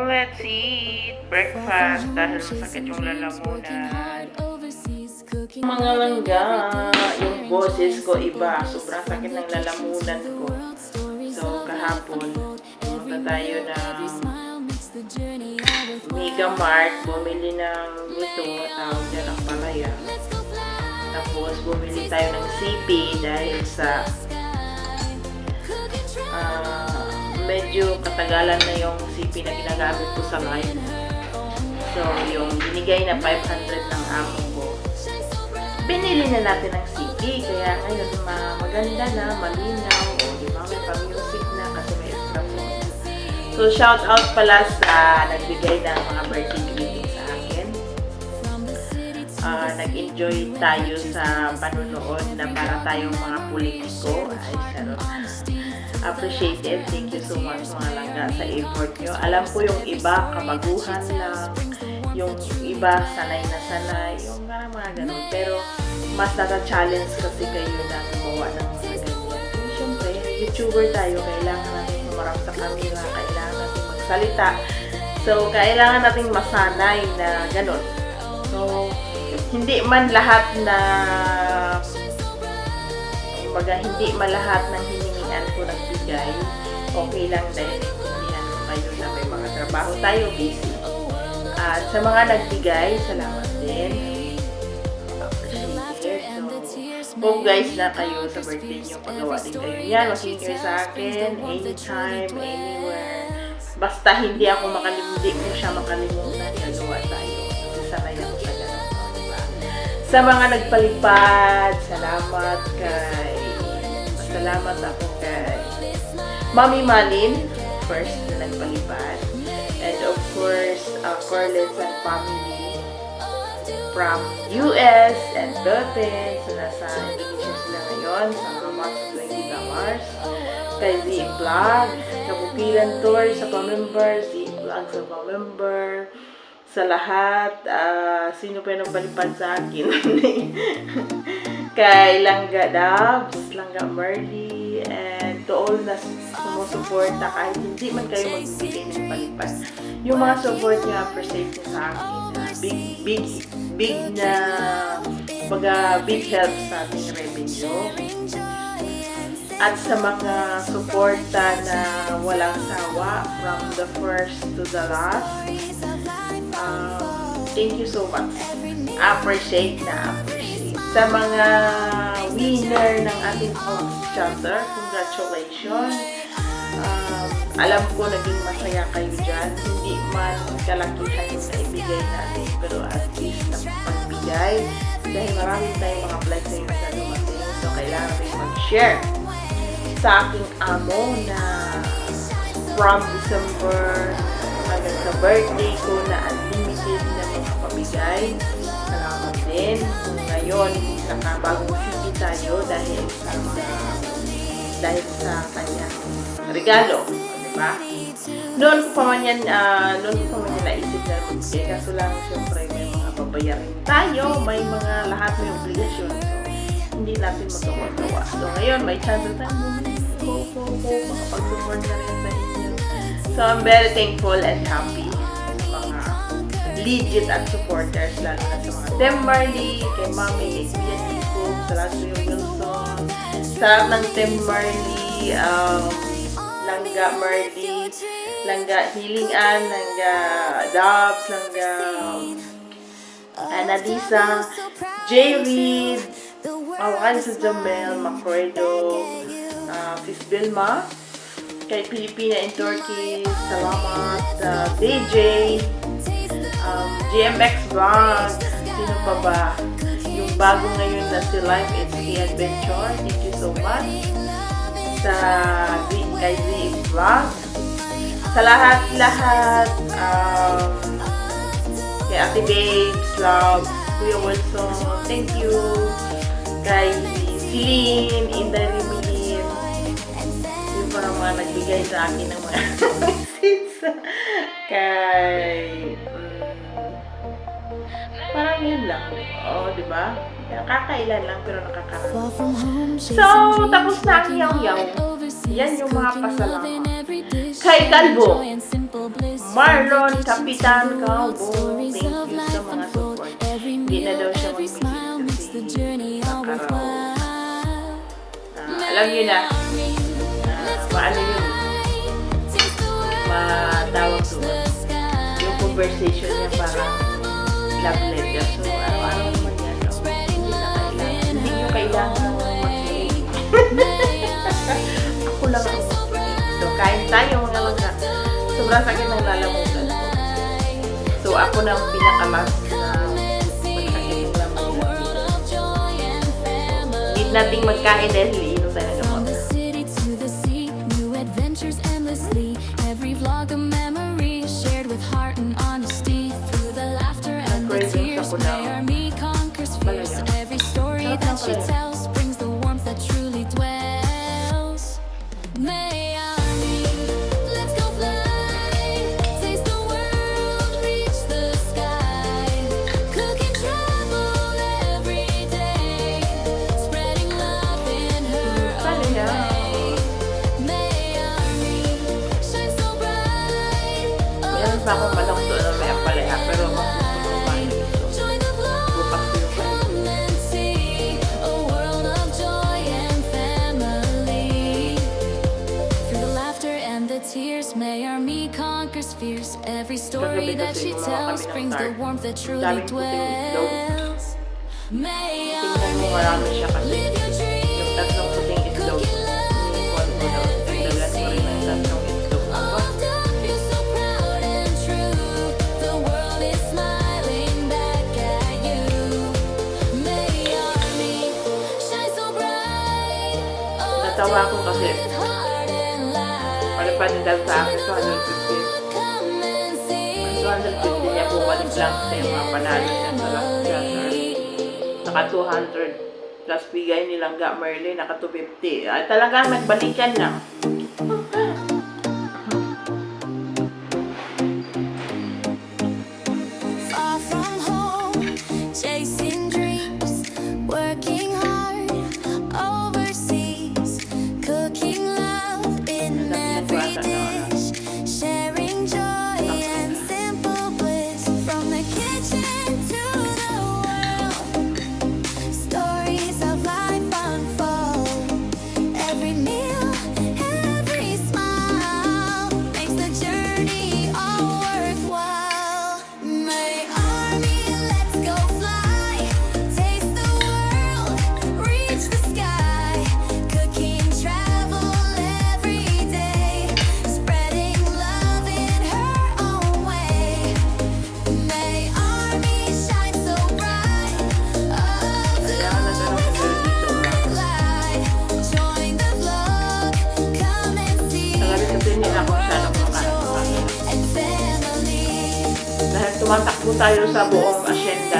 Let's eat breakfast dahil masakit yung lalamunan. Mga langga, yung boses ko iba. Sobrang sakit ng lalamunan ko. So, kahapon, pumunta tayo ng Mega Mart, bumili ng ito, tawag dyan ang palaya. Tapos, bumili tayo ng sipi dahil sa medyo katagalan na yung sipi na ginagamit ko sa live. So, yung binigay na 500 ng amo ko, binili na natin ng sipi. Kaya ngayon, maganda na, malinaw, o di ba, may pa-music na kasi may extra phone. So, shout out pala sa nagbigay ng mga birthday greeting sa akin. Nag-enjoy tayo sa panunood na para tayong mga politiko. Ay, sarap. Appreciated. Thank you so much mga langga sa effort nyo. Alam ko yung iba, kabaguhan lang. Yung iba, sanay na sanay. Yung mga ganun. Pero, mas nata-challenge kasi kayo na gumawa ng mga ganyan. Pero, syempre, YouTuber tayo. Kailangan natin humarap sa camera. Kailangan natin magsalita. So, kailangan natin masanay na ganun. So, hindi man lahat na hindi man lahat ng hiningian ko nagbigay, okay lang dahil hindi kayo na may mga trabaho tayo, busy. At sa mga nagbigay, salamat din. Appreciate. So, hope guys na kayo sa birthday nyo, pagawa din kayo yan. Mag-share sa akin, anytime, anywhere. Basta hindi ako makalimutan, kung siya makalimutan, gagawa tayo. Kasi sanay ako sa ganun. Sa mga nagpalipad, salamat ako kay Mami Malin, first na nagpalipad. And of course, Corlins and family from US and Philippines. So, nasa Indonesia sila ngayon, sa Romas 20 Damars. Kay Z Vlog, Kabukilan Tour sa pa-member, Z Vlog sa pa-member. Sa lahat, sino pa yung nagpalipad sa akin? Kay Langga Dabs, Langga Merly, and to all na sumusuporta kahit hindi man kayo magbibigay ng palipad. Yung mga support niya, appreciate niya sa akin. Big na, big help sa ating revenue. At sa mga suporta na walang sawa, from the first to the last, thank you so much. Appreciate. Sa mga winner ng ating host chapter, congratulations. Alam ko naging masaya kayo dyan. Hindi man kalakihan yung naibigay natin, pero at least napagbigay. Dahil marami tayong mga blessings na dumating. So, kailangan rin mag-share sa aking amo na from December hanggang sa birthday ko na unlimited na mga pamigay. Salamat din. Ngayon, nakabagong city tayo dahil sa kanya regalo. Diba? Noon ko pa man yan naisip na magbigay. Kaso lang, syempre, may mga babayarin tayo. May mga lahat may obligasyon. So, hindi natin magawa-gawa. So, ngayon, may chance tayo. Makapag-support na rin sa inyo. So, I'm very thankful and happy sa mga legit at supporters, lalo na sa mga Tem Marley, kay Mami, kay Kuya Nico, sa lahat ng Wilson, sa lahat ng Tem Marley, Langga Marley, Langga Healingan, Langga Dabs, Langga Anadisa, J. Reed, Awan sa Jamel, Macredo, Sis Vilma, kay Pilipina in Turkey, salamat, DJ, GMX Vlog, sino pa ba? Yung bago ngayon na si Life It's the Adventure, thank you so much. Kay Z Vlog, sa lahat, kay Ate Babes, Love, Kuya Wilson, thank you. Kay Celine, Inday Rimilin, yung parang mga nagbigay sa akin ng mga messages. Kay parang yun lang. Oo, diba? Nakakailan lang pero nakakaroon. So, tapos na ang yaw-yaw. Yan yung mga pasalamat. Kay Calvo, Marlon, Kapitan Calvo, thank you sa mga support. Hindi na daw siya mag-message kasi nakaraw. Alam nyo na, paano yun? Matawag doon. Yung conversation niya parang love letter. So, araw-araw naman yan. No? Hindi nyo kailangan ng mag-mail. Ako lang ang mag-mail. So, kain tayo mga langga. Sobrang sakit ng lalamunan ko. So, ako na ang pinakalas na magsakit ng lalamunan. Need nating magkain dahil iinom tayo ng mga. Every vlog a memory shared with heart and honesty. Through the laughter and the tears, may army conquers fears. Every story that she tells brings the warmth that truly dwells. May army, let's go fly, taste the world, reach the sky. Cook and travel every day, spreading love in her own way. Pa akong manok doon na may ampalaya, pero mas gusto ko kain ito. Bukas ko yung kain. Through the laughter and the tears, may army conquers fears. Every story that she tells brings the warmth that truly dwells. May tingnan mo marami siya kasi yung tatlong puting itlog. Iniwan ko daw. Dalan ko rin ang tatlong itlog. Ako. Natawa ko kasi palipanigal sa akin 250. Ang 250 niya bumalik lang sa yung mga panalo niya sa last chapter. Naka 200 plus bigay nilang Ga Merlin, naka 250. Ay, talagang nagbalikan lang. Far from home, chasing dreams, working hard overseas, cooking love in every dish, sharing joy and simple bliss. From the kitchen to the world, stories of life unfold. Every meal, every smile makes the journey all worthwhile. My army, let's go fly, taste the world, reach the sky. Cooking, travel every day, spreading love in her own way. May army shine so bright, of love light. Join the vlog, come and see Talagang sabihin nila kung siya na kumakain. and family. Dahil tumatakbo tayo sa buong asyenda